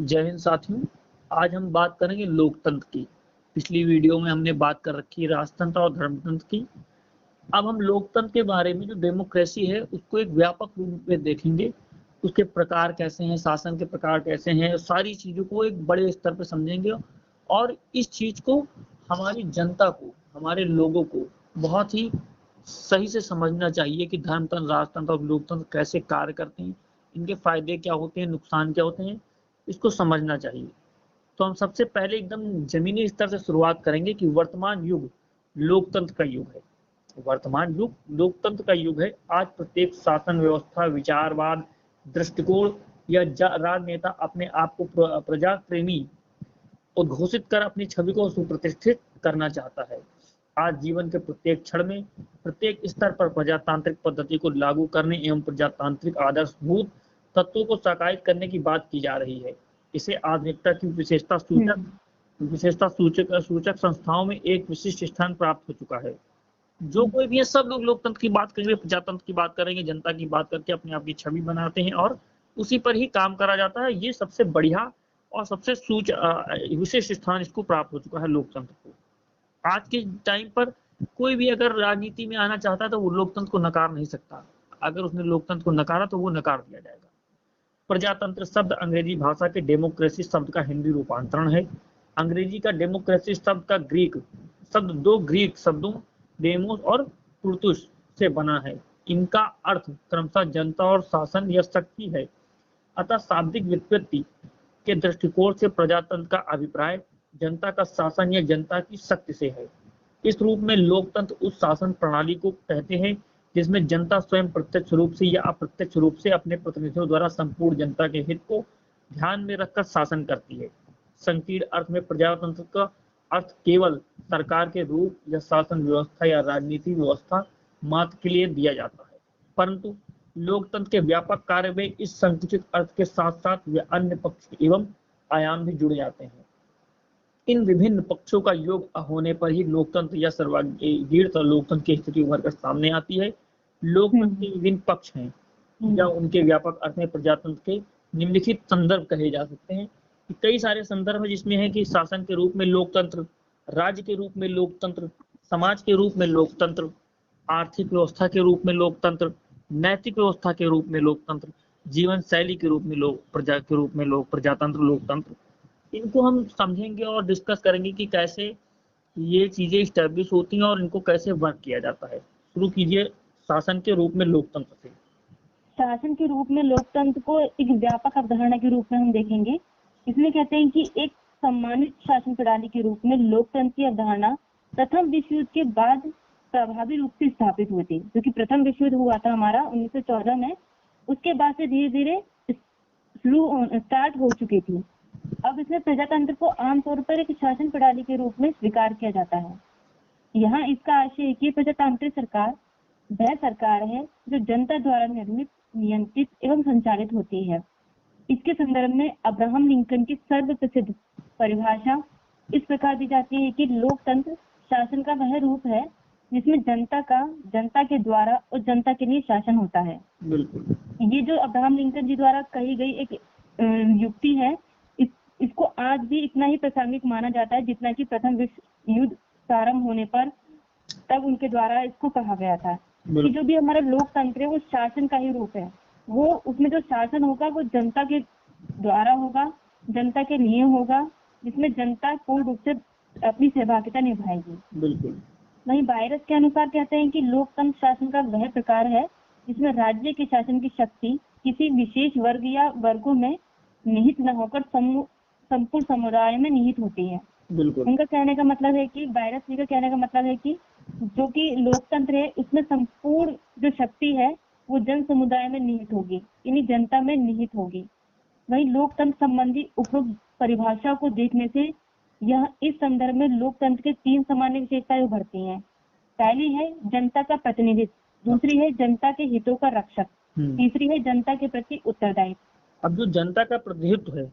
जय हिंद साथियों। आज हम बात करेंगे लोकतंत्र की। पिछली वीडियो में हमने बात कर रखी है राजतंत्र और धर्मतंत्र की। अब हम लोकतंत्र के बारे में, जो डेमोक्रेसी है, उसको एक व्यापक रूप में देखेंगे। उसके प्रकार कैसे हैं, शासन के प्रकार कैसे हैं, सारी चीजों को एक बड़े स्तर पर समझेंगे। और इस चीज को हमारी जनता को, हमारे लोगों को बहुत ही सही से समझना चाहिए कि धर्मतंत्र, राजतंत्र और लोकतंत्र कैसे कार्य करते हैं, इनके फायदे क्या होते हैं, नुकसान क्या होते हैं, इसको समझना चाहिए। तो हम सबसे पहले एकदम जमीनी स्तर से शुरुआत करेंगे कि वर्तमान युग लोकतंत्र का युग है। वर्तमान युग लोकतंत्र का युग है। आज प्रत्येक शासन व्यवस्था, विचारवाद, दृष्टिकोण या राजनेता अपने आप को प्रजा प्रेमी उद्घोषित कर अपनी छवि को सुप्रतिष्ठित करना चाहता है। आज जीवन के प्रत्येक क्षण में, प्रत्येक स्तर पर प्रजातांत्रिक पद्धति को लागू करने एवं प्रजातांत्रिक आदर्शभूत तत्वों को साकारित करने की बात की जा रही है। इसे आधुनिकता की विशेषता सूचक संस्थाओं में एक विशिष्ट स्थान प्राप्त हो चुका है। जो कोई भी है, सब लोग लोकतंत्र की बात करेंगे, प्रजातंत्र की बात करेंगे, जनता की बात करके अपने आप की छवि बनाते हैं और उसी पर ही काम करा जाता है। ये सबसे बढ़िया और सबसे विशेष स्थान इसको प्राप्त हो चुका है लोकतंत्र को। आज के टाइम पर कोई भी अगर राजनीति में आना चाहता है तो वो लोकतंत्र को नकार नहीं सकता। अगर उसने लोकतंत्र को नकारा तो वो नकार दिया जाएगा। प्रजातंत्र शब्द अंग्रेजी भाषा के डेमोक्रेसी शब्द का हिंदी रूपांतरण है। अंग्रेजी का डेमोक्रेसी शब्द का ग्रीक शब्द दो ग्रीक शब्दों डेमोस और पुर्तुस से बना है। इनका अर्थ क्रमशः जनता और शासन या शक्ति है। अतः शाब्दिक व्युत्पत्ति के दृष्टिकोण से प्रजातंत्र का अभिप्राय जनता का शासन या जनता की शक्ति से है। इस रूप में लोकतंत्र उस शासन प्रणाली को कहते हैं जिसमें जनता स्वयं प्रत्यक्ष रूप से या अप्रत्यक्ष रूप से अपने प्रतिनिधियों द्वारा संपूर्ण जनता के हित को ध्यान में रखकर शासन करती है। संकीर्ण अर्थ में प्रजातंत्र का अर्थ केवल सरकार के रूप या शासन व्यवस्था या राजनीति व्यवस्था मात्र के लिए दिया जाता है, परंतु लोकतंत्र के व्यापक कार्य में इस संकुचित अर्थ के साथ साथ वे अन्य पक्ष एवं आयाम भी जुड़ जाते हैं। इन विभिन्न पक्षों का योग होने पर ही लोकतंत्र या सर्वागीण लोकतंत्र की स्थिति उभर कर सामने आती है। लोकतंत्र के विभिन्न पक्ष हैं या उनके व्यापक अर्थ में प्रजातंत्र के निम्नलिखित संदर्भ कहे जा सकते हैं। कई सारे संदर्भ जिसमें है कि शासन के रूप में लोकतंत्र, राज्य के रूप में लोकतंत्र, समाज के रूप में लोकतंत्र, आर्थिक व्यवस्था के रूप में लोकतंत्र, नैतिक व्यवस्था के रूप में लोकतंत्र, जीवन शैली के रूप में प्रजातंत्र लोकतंत्र। इनको हम समझेंगे और डिस्कस करेंगे कि कैसे ये चीजें स्टैब्लिश होती हैं और इनको कैसे वर्क किया जाता है। शुरू कीजिए शासन के रूप में लोकतंत्र से। शासन के रूप में लोकतंत्र को एक व्यापक अवधारणा के रूप में हम देखेंगे। इसमें कहते हैं कि एक सम्मानित शासन प्रणाली के रूप में लोकतंत्र की अवधारणा प्रथम विश्व युद्ध के बाद प्रभावी रूप से स्थापित हुई थी, जो कि प्रथम विश्व युद्ध हुआ था हमारा 1914 में। उसके बाद से धीरे धीरे स्टार्ट हो चुकी थी। अब इसमें प्रजातंत्र को आमतौर पर एक शासन प्रणाली के रूप में स्वीकार किया जाता है। यहाँ इसका आशय है कि प्रजातांत्रिक सरकार वह सरकार है जो जनता द्वारा निर्मित, नियंत्रित एवं संचालित होती है। इसके संदर्भ में अब्राहम लिंकन की सर्वप्रसिद्ध परिभाषा इस प्रकार दी जाती है कि लोकतंत्र शासन का वह रूप है जिसमें जनता के द्वारा और जनता के लिए शासन होता है। बिल्कुल। ये जो अब्राहम लिंकन जी द्वारा कही गई एक युक्ति है, इसको आज भी इतना ही प्रासंगिक माना जाता है जितना कि प्रथम विश्व युद्ध प्रारंभ होने पर तब उनके द्वारा इसको कहा गया था कि जो भी हमारा लोकतंत्र है वो शासन का ही रूप है। वो उसमें जो शासन होगा वो जनता के द्वारा होगा, जनता के लिए होगा, जिसमें जनता पूर्ण रूप से अपनी सहभागिता निभाएगी। बिल्कुल। वहीं वायरस के अनुसार कहते हैं कि लोकतंत्र शासन का वह प्रकार है जिसमें राज्य के शासन की शक्ति किसी विशेष वर्ग या वर्गों में निहित न होकर संपूर्ण समुदाय में निहित होती है। बिल्कुल। उनका कहने का मतलब है कि वायरस जी का कहने का मतलब है कि जो कि लोकतंत्र है उसमें संपूर्ण जो शक्ति है वो जन समुदाय में निहित होगी, यानी जनता में निहित होगी। वहीं लोकतंत्र संबंधी उपरोक्त परिभाषा को देखने से यह इस संदर्भ में लोकतंत्र के तीन सामान्य विशेषताएं उभरती हैं। पहली है जनता का प्रतिनिधित्व, दूसरी है जनता के हितों का रक्षक, तीसरी है जनता के प्रति उत्तरदायित्व। अब जो जनता का प्रतिनिधित्व है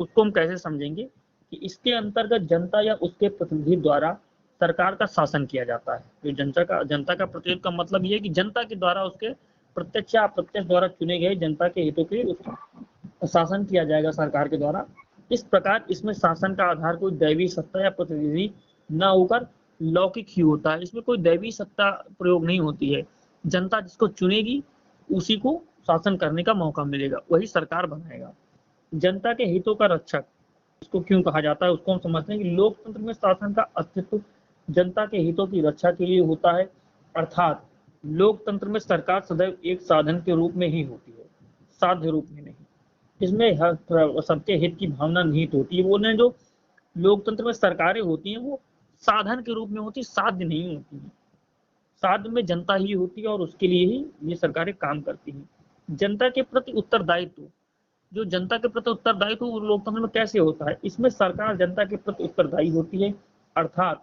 उसको हम कैसे समझेंगे कि इसके अंतर्गत जनता या उसके प्रतिनिधि द्वारा सरकार का शासन किया जाता है। तो जनता का प्रतिनिधित्व का मतलब ये है कि जनता के द्वारा उसके प्रत्यक्ष या अप्रत्यक्ष द्वारा चुने गए जनता के हितों के शासन किया जाएगा सरकार के द्वारा। इस प्रकार इसमें शासन का आधार कोई दैवीय सत्ता या प्रतिनिधि न होकर लौकिक ही होता है। इसमें कोई दैवीय सत्ता प्रयोग नहीं होती है। जनता जिसको चुनेगी उसी को शासन करने का मौका मिलेगा, वही सरकार बनाएगा। जनता के हितों का रक्षक इसको क्यों कहा जाता है, उसको हम समझते हैं कि लोकतंत्र में शासन का अस्तित्व जनता के हितों की रक्षा के लिए होता है। अर्थात लोकतंत्र में सरकार सदैव एक साधन के रूप में ही होती है, साध्य रूप में नहीं। इसमें सबके हित की भावना निहित होती है। बोले जो लोकतंत्र में सरकारें होती हैं वो साधन के रूप में होती, साध्य नहीं होती है। साध्य में जनता ही होती है और उसके लिए ही ये सरकारें काम करती हैं। जनता के प्रति उत्तरदायित्व, जो जनता के प्रति उत्तरदायित्व वो लोकतंत्र में कैसे होता है, इसमें सरकार जनता के प्रति उत्तरदायी होती है। अर्थात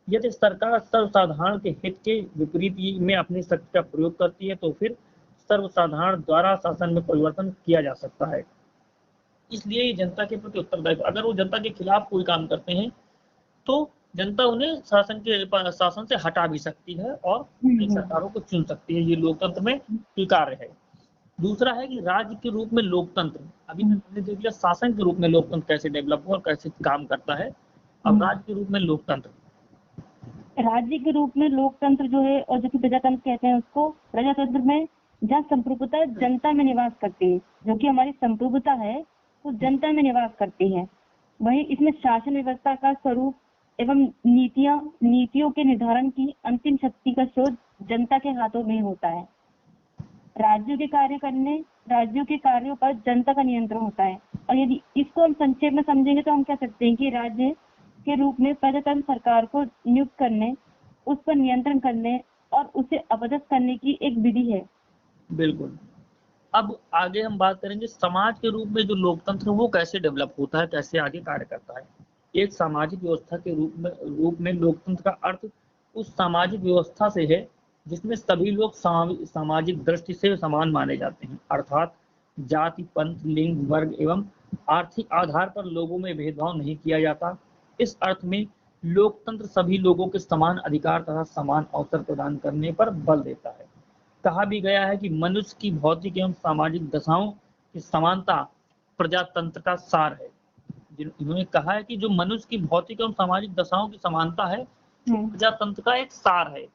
यदि सरकार सर्वसाधारण के हित के विपरीत में अपनी शक्ति का प्रयोग करती है तो फिर सर्वसाधारण द्वारा शासन में परिवर्तन किया जा सकता है। इसलिए ये जनता के प्रति उत्तरदायित्व, अगर वो जनता के खिलाफ कोई काम करते हैं तो जनता उन्हें शासन से हटा भी सकती है और नई सरकारों को चुन सकती है। ये लोकतंत्र में स्वीकार्य है। दूसरा है कि राज्य के रूप में लोकतंत्र, अभी हमने देख लिया शासन के रूप में लोकतंत्र कैसे डेवलप हुआ और कैसे काम करता है। अब राज्य के रूप में लोकतंत्र, राज्य के रूप में लोकतंत्र जो है और जो कि प्रजातंत्र कहते हैं उसको, प्रजातंत्र में जहाँ संप्रभुता जनता में निवास करती है, जो कि हमारी संप्रभुता है वो जनता में निवास करती है। वही इसमें शासन व्यवस्था का स्वरूप एवं नीतियों के निर्धारण की अंतिम शक्ति का स्रोत जनता के हाथों में होता है। राज्यों के कार्यों पर जनता का नियंत्रण होता है। और यदि इसको हम संक्षेप में समझेंगे तो हम कह सकते हैं कि राज्य के रूप में प्रजातंत्र सरकार को नियुक्त करने, उस पर नियंत्रण करने और उसे अपदस्थ करने की एक विधि है। बिल्कुल। अब आगे हम बात करेंगे समाज के रूप में जो लोकतंत्र वो कैसे डेवलप होता है, कैसे आगे कार्य करता है। एक सामाजिक व्यवस्था के रूप में लोकतंत्र का अर्थ उस सामाजिक व्यवस्था से है जिसमें सभी लोग सामाजिक दृष्टि से समान माने जाते हैं। अर्थात जाति, पंथ, लिंग, वर्ग एवं आर्थिक आधार पर लोगों में भेदभाव नहीं किया जाता। इस अर्थ में लोकतंत्र सभी लोगों के समान अधिकार तथा समान अवसर प्रदान करने पर बल देता है। कहा भी गया है कि मनुष्य की भौतिक एवं सामाजिक दशाओं की समानता प्रजातंत्र का सार है। इन्होंने कहा है कि जो मनुष्य की भौतिक एवं सामाजिक दशाओं की समानता है प्रजातंत्र का एक सार है।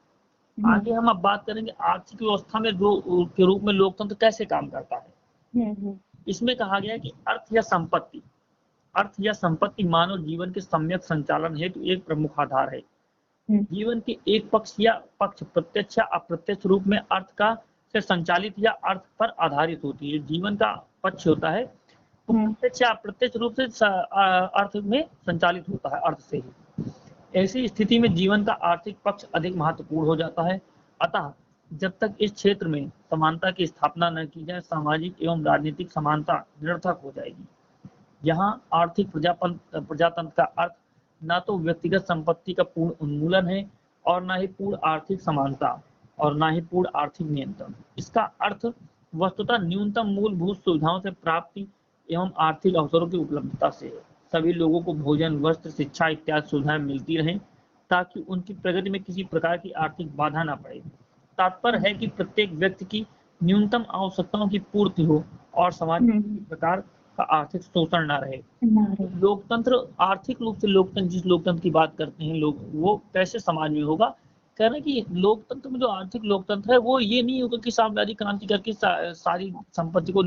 आगे हम अब बात करेंगे आर्थिक व्यवस्था में के रूप में लोकतंत्र कैसे काम करता है। इसमें कहा गया है कि अर्थ या संपत्ति मानव जीवन के सम्यक संचालन हेतु एक प्रमुख आधार है। जीवन के एक पक्ष प्रत्यक्ष या अप्रत्यक्ष रूप में अर्थ का से संचालित या अर्थ पर आधारित होती है। जीवन का पक्ष होता है वो प्रत्यक्ष या अप्रत्यक्ष रूप से अर्थ में संचालित होता है, अर्थ से ही। ऐसी स्थिति में जीवन का आर्थिक पक्ष अधिक महत्वपूर्ण हो जाता है। अतः जब तक इस क्षेत्र में समानता की स्थापना न की जाए सामाजिक एवं राजनीतिक समानता निरर्थक हो जाएगी। यहाँ आर्थिक प्रजातंत्र का अर्थ न तो व्यक्तिगत संपत्ति का पूर्ण उन्मूलन है और न ही पूर्ण आर्थिक समानता और न ही पूर्ण आर्थिक नियंत्रण। इसका अर्थ वस्तुतः न्यूनतम मूलभूत सुविधाओं से प्राप्ति एवं आर्थिक अवसरों की उपलब्धता से है। सभी लोगों को भोजन, वस्त्र, शिक्षा इत्यादि सुविधाएं मिलती रहें ताकि उनकी प्रगति में किसी प्रकार की आर्थिक बाधा न पड़े। तात्पर्य है कि प्रत्येक व्यक्ति की न्यूनतम आवश्यकताओं की पूर्ति हो और समाज में किसी प्रकार का आर्थिक शोषण न रहे। लोकतंत्र आर्थिक रूप से लोकतंत्र, जिस लोकतंत्र की बात करते हैं लोग, वो कैसे समाज में होगा। कह रहे हैं कि लोकतंत्र में जो आर्थिक लोकतंत्र है वो ये नहीं होगा कि साम्राज्यवादी क्रांति करके सारी संपत्ति को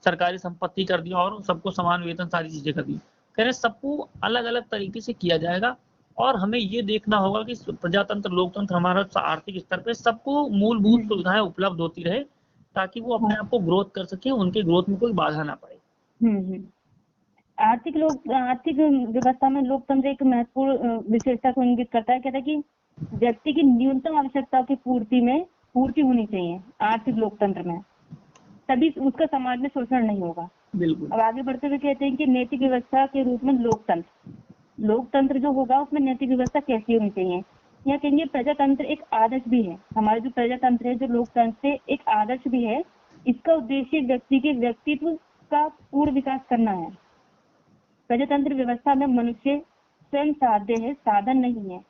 सरकारी संपत्ति कर दिया और सबको समान वेतन सारी चीजें कर दी। कह रहे सबको अलग अलग तरीके से किया जाएगा और हमें ये देखना होगा कि प्रजातंत्र लोकतंत्र हमारा आर्थिक स्तर पर सबको मूलभूत सुविधाएं उपलब्ध होती रहे ताकि वो अपने आप को ग्रोथ कर सके, उनके ग्रोथ में कोई बाधा ना पड़े। आर्थिक व्यवस्था में लोकतंत्र एक महत्वपूर्ण विशेषता को इंगित करता है। कहता है कि व्यक्ति की न्यूनतम आवश्यकताओं की पूर्ति होनी चाहिए आर्थिक लोकतंत्र में, तभी उसका समाज में शोषण नहीं होगा। बिल्कुल। अब आगे बढ़ते हुए कहते हैं कि नैतिक व्यवस्था के रूप में लोकतंत्र जो होगा उसमें नैतिक व्यवस्था कैसी होनी चाहिए। या कहेंगे प्रजातंत्र एक आदर्श भी है। हमारा जो प्रजातंत्र है, जो लोकतंत्र है, एक आदर्श भी है। इसका उद्देश्य व्यक्ति के व्यक्तित्व का पूर्ण विकास करना है। प्रजातंत्र व्यवस्था में मनुष्य स्वयं साध्य है, साधन नहीं है।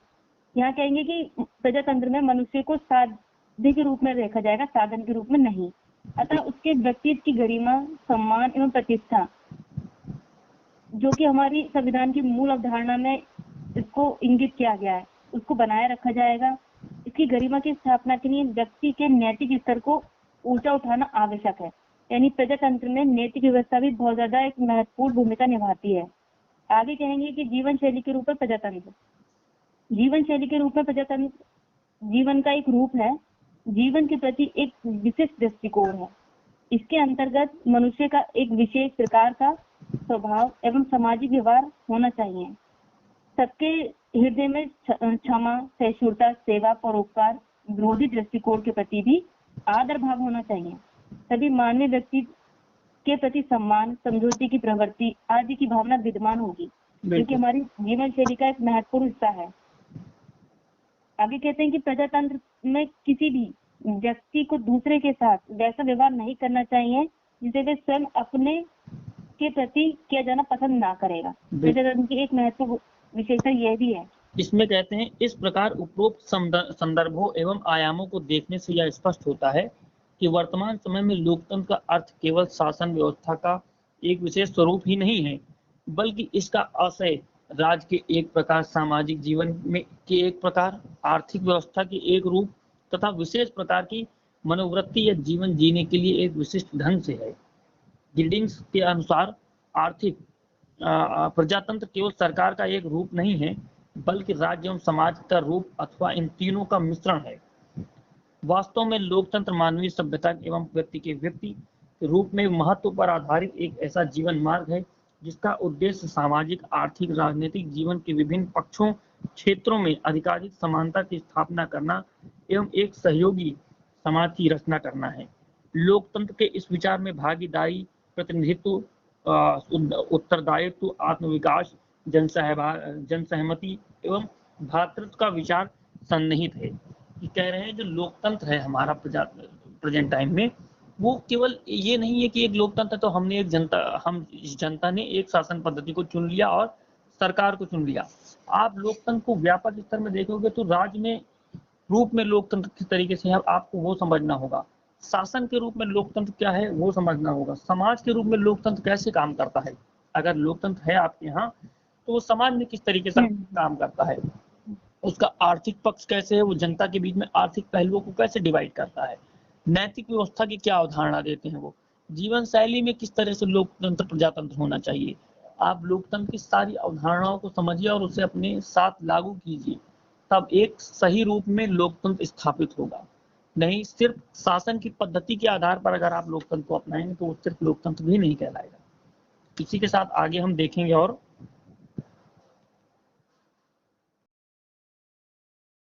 यहाँ कहेंगे कि प्रजातंत्र में मनुष्य को साध्य के रूप में देखा जाएगा, साधन के रूप में नहीं। अतः उसके व्यक्तित्व की गरिमा, सम्मान एवं प्रतिष्ठा जो कि हमारी संविधान की मूल अवधारणा में इसको इंगित किया गया है, उसको बनाए रखा जाएगा। इसकी गरिमा की स्थापना के लिए व्यक्ति के नैतिक स्तर को ऊंचा उठाना आवश्यक है। यानी प्रजातंत्र में नैतिक व्यवस्था भी बहुत ज्यादा एक महत्वपूर्ण भूमिका निभाती है। आगे कहेंगे कि जीवन शैली के रूप में प्रजातंत्र। जीवन शैली के रूप में प्रजातंत्र जीवन का एक रूप है, जीवन के प्रति एक विशिष्ट दृष्टिकोण है। इसके अंतर्गत मनुष्य का एक विशेष प्रकार का स्वभाव एवं सामाजिक व्यवहार होना चाहिए। सबके हृदय में क्षमा, सहिष्णुता, सेवा, परोपकार, विरोधी दृष्टिकोण के प्रति भी आदर भाव होना चाहिए। सभी मानवीय व्यक्ति के प्रति सम्मान, समझौते की प्रवृत्ति आदि की भावना विद्यमान होगी, क्योंकि हमारी जीवन शैली का एक महत्वपूर्ण हिस्सा है। आगे कहते हैं कि प्रजातंत्र में किसी भी व्यक्ति को दूसरे के साथ वैसा व्यवहार नहीं करना चाहिए जिसे वे स्वयं अपने के प्रति किया जाना पसंद ना करेगा। प्रजातंत्र की एक महत्वपूर्ण विशेषता यह भी है। इसमें कहते हैं इस प्रकार उपरोक्त संदर्भों एवं आयामों को देखने से यह स्पष्ट होता है कि वर्तमान समय में लोकतंत्र का अर्थ केवल शासन व्यवस्था का एक विशेष स्वरूप ही नहीं है, बल्कि इसका आशय राज्य के एक प्रकार, सामाजिक जीवन में के एक प्रकार, आर्थिक व्यवस्था के एक रूप तथा विशेष प्रकार की मनोवृत्ति या जीवन जीने के लिए एक विशिष्ट ढंग से है। गिल्डिंग्स के अनुसार आर्थिक प्रजातंत्र केवल सरकार का एक रूप नहीं है, बल्कि राज्य एवं समाज का रूप अथवा इन तीनों का मिश्रण है। वास्तव में लोकतंत्र मानवीय सभ्यता एवं व्यक्ति के रूप में महत्व पर आधारित एक ऐसा जीवन मार्ग है जिसका उद्देश्य सामाजिक, आर्थिक, राजनीतिक जीवन के विभिन्न पक्षों क्षेत्रों में अधिकाधिक समानता की स्थापना करना एवं एक सहयोगी समाज की रचना करना है। लोकतंत्र के इस विचार में भागीदारी, प्रतिनिधित्व, उत्तरदायित्व, आत्मविकास, जनसहमति एवं भ्रातृत्व का विचार सन्निहित है। ये कह रहे हैं जो लोकतंत्र है हमारा प्रेजेंट टाइम में, वो केवल ये नहीं है कि एक लोकतंत्र तो हमने जनता ने एक शासन पद्धति को चुन लिया और सरकार को चुन लिया। आप लोकतंत्र को व्यापक स्तर में देखोगे तो राज्य में रूप में लोकतंत्र किस तरीके से है आपको वो समझना होगा, शासन के रूप में लोकतंत्र क्या है वो समझना होगा, समाज के रूप में लोकतंत्र कैसे काम करता है। अगर लोकतंत्र है आपके यहाँ तो वो समाज में किस तरीके से काम करता है, उसका आर्थिक पक्ष कैसे है, वो जनता के बीच में आर्थिक पहलुओं को कैसे डिवाइड करता है, नैतिक व्यवस्था की क्या अवधारणा देते हैं, वो जीवन शैली में किस तरह से लोकतंत्र प्रजातंत्र होना चाहिए। आप लोकतंत्र की सारी अवधारणाओं को समझिए और उसे अपने साथ लागू कीजिए, तब एक सही रूप में लोकतंत्र स्थापित होगा। नहीं सिर्फ शासन की पद्धति के आधार पर अगर आप लोकतंत्र को अपनाएंगे तो वो सिर्फ लोकतंत्र भी नहीं कहलाएगा। इसी के साथ आगे हम देखेंगे और